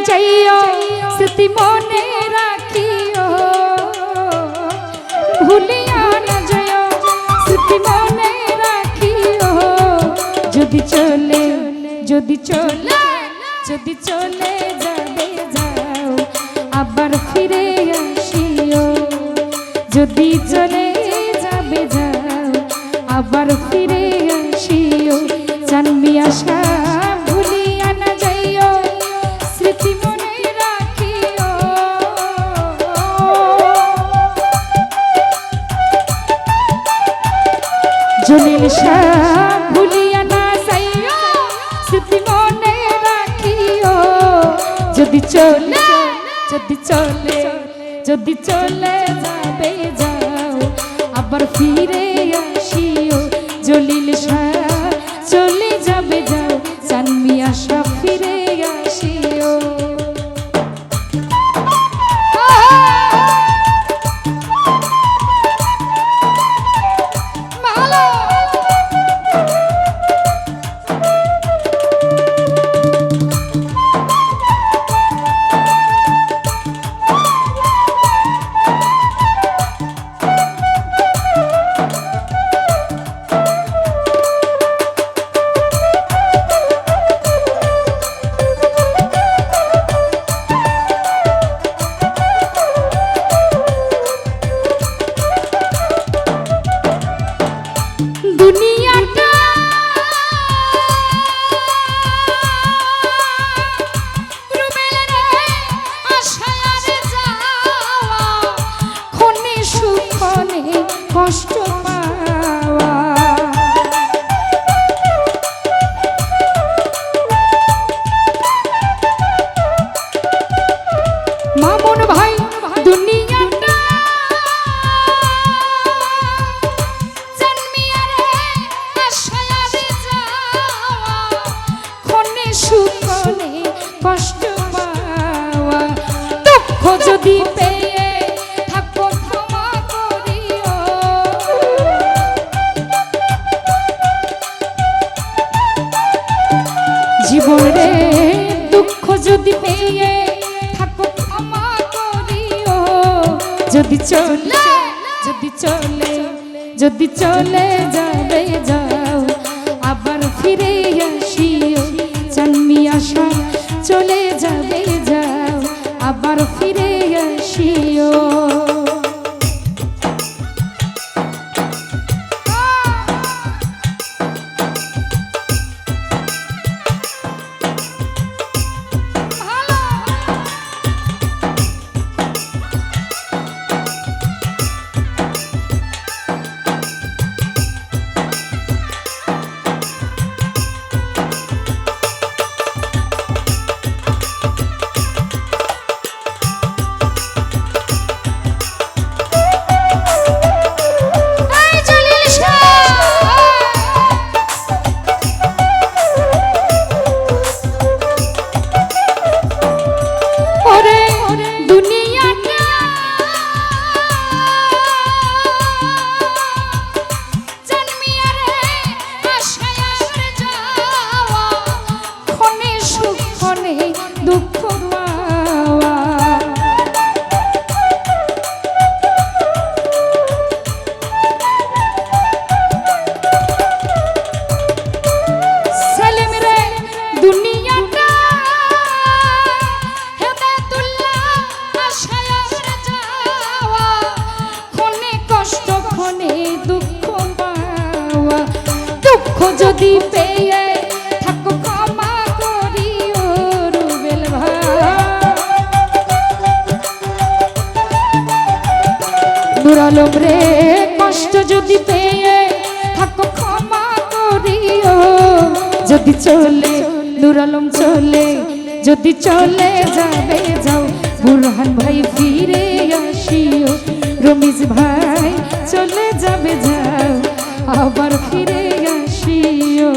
যাইও স্মৃতি মনে রাখিও ভুলিয়া না যাইও স্মৃতি মনে রাখিও যদি চলে যাবে যাও আবার ফিরে আসিও যদি চলে যাবে যাও আবার ফিরে আসিও জানবি আশা ভুলিয়া না যাইও স্মৃতি মনে রাখিও জলিল শাহ ভুলিয়া না যাইও স্মৃতি মনে রাখিও যদি চলে যাবে যাও আবার ফিরে আসিও জলিল শাহ চলে যাবে যাও জানবি আশা ফিরে আসিও কষ্ট পাওয়া মামুন ভাই দুনিয়াটা জন্মিয়া রে আশায় রে যাওয়া ক্ষণে সুখনে কষ্ট পাওয়া দুঃখ যদি পেয়ে থাকো ক্ষমা করিও জীবনে দুঃখ যদি পেয়ে থাকো ক্ষমা করিও যদি চলে যাবে যাও আবার ফিরে আসিও জানবি আশা চলে যাবে যাও আবার ফিরে আসিও দুঃখ পাওয়া সেলিম রে দুনিয়াটা হেদায়েতুল্লাহ আশায় যাওয়া ক্ষণে কষ্ট ক্ষণে দুঃখ পাওয়া দুঃখ যদি পেয়ে থাকো ক্ষমা করিও রুবেল ভাই নূর আলম রে কষ্ট যদি পেয়ে থাকো ক্ষমা করিও যদি চলে নূর আলম যদি চলে যাবে যাও বুরহান ভাই ফিরে আসিও রমিজ ভাই চলে যাবে যাও আবার ফিরে আসিও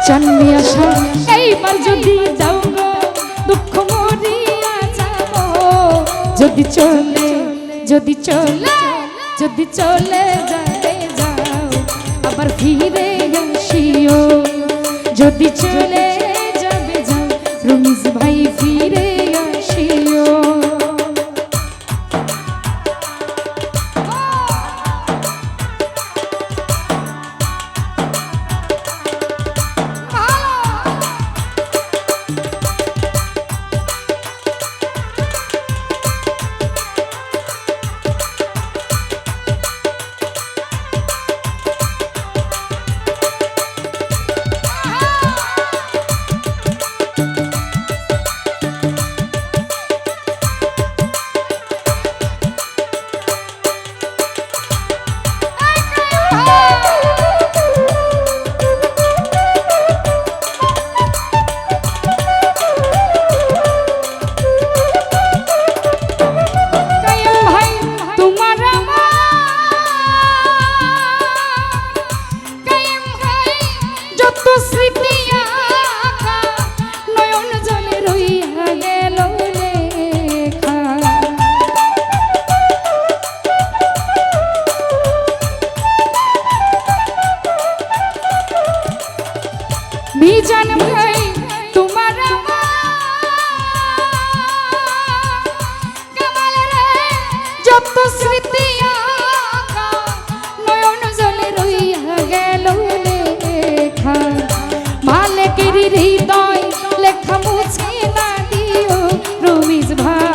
জন্মে আসা এইবার যদি যাও গো দুঃখ মরিয়া যাব যদি চলে যদি চলে যদি চলে যাবে যাও আবার ফিরে আসিও যদি চলে যাবে যাও রমিজ ভাই ফিরে আসিও বিজন ভাই তোমার যত স্মৃতি নয়ন জলে রইয়া গেল লেখা মালিকের হৃদয় লেখা মুছে না দিও রমিজ ভাই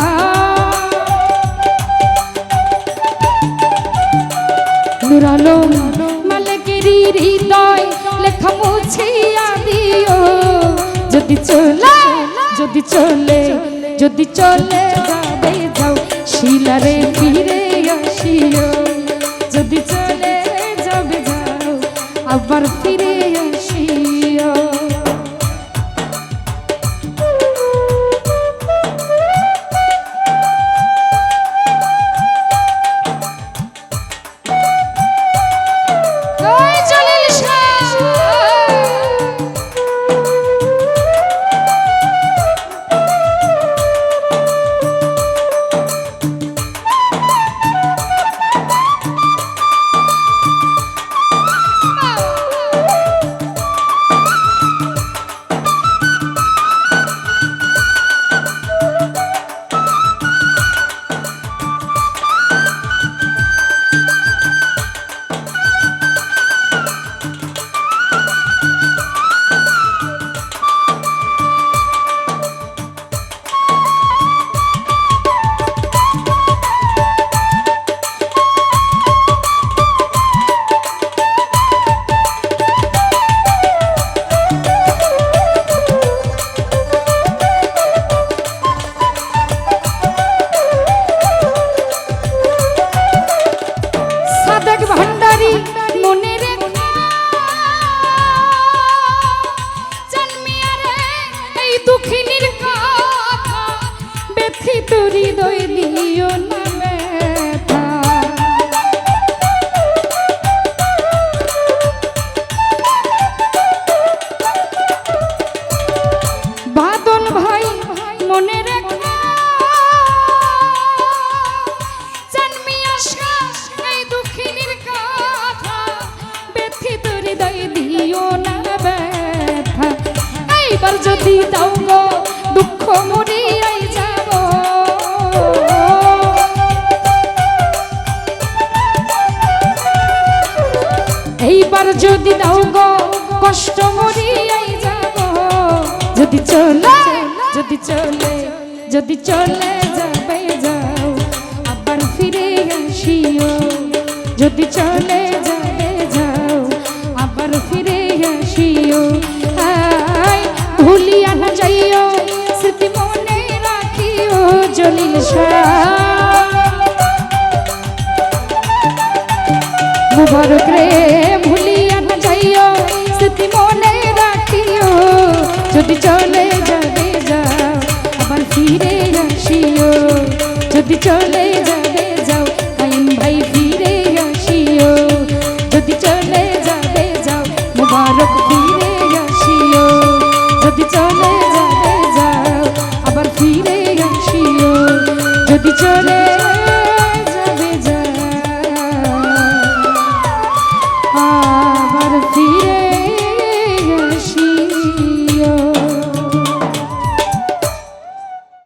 নূর আলম মালিকের হৃদয় লেখা মুছিয়া দিও যদি চলে যদি চলে যদি চলে যাবে যাও শিলারে ফিরে আসিও যদি চলে যাবে যাও আবার ফিরে আসিও যদি দাও গো দুঃখ মরিয়াই যাব এইবার যদি দাও গো কষ্ট মরিয়াই যাব যদি চলে যদি চলে যদি চলে যাবে যাও আবার ফিরে আসিও যদি চলে যাবে যাও আবার ফিরে আসিও ভুলিয়া না যাইও স্মৃতি মনে রাখিও জলিল মুবারক রে ভুলিয়া না যাইও স্মৃতি মনে রাখিও যদি চলে যাবে যাও আবার ফিরে আসিও যদি চলে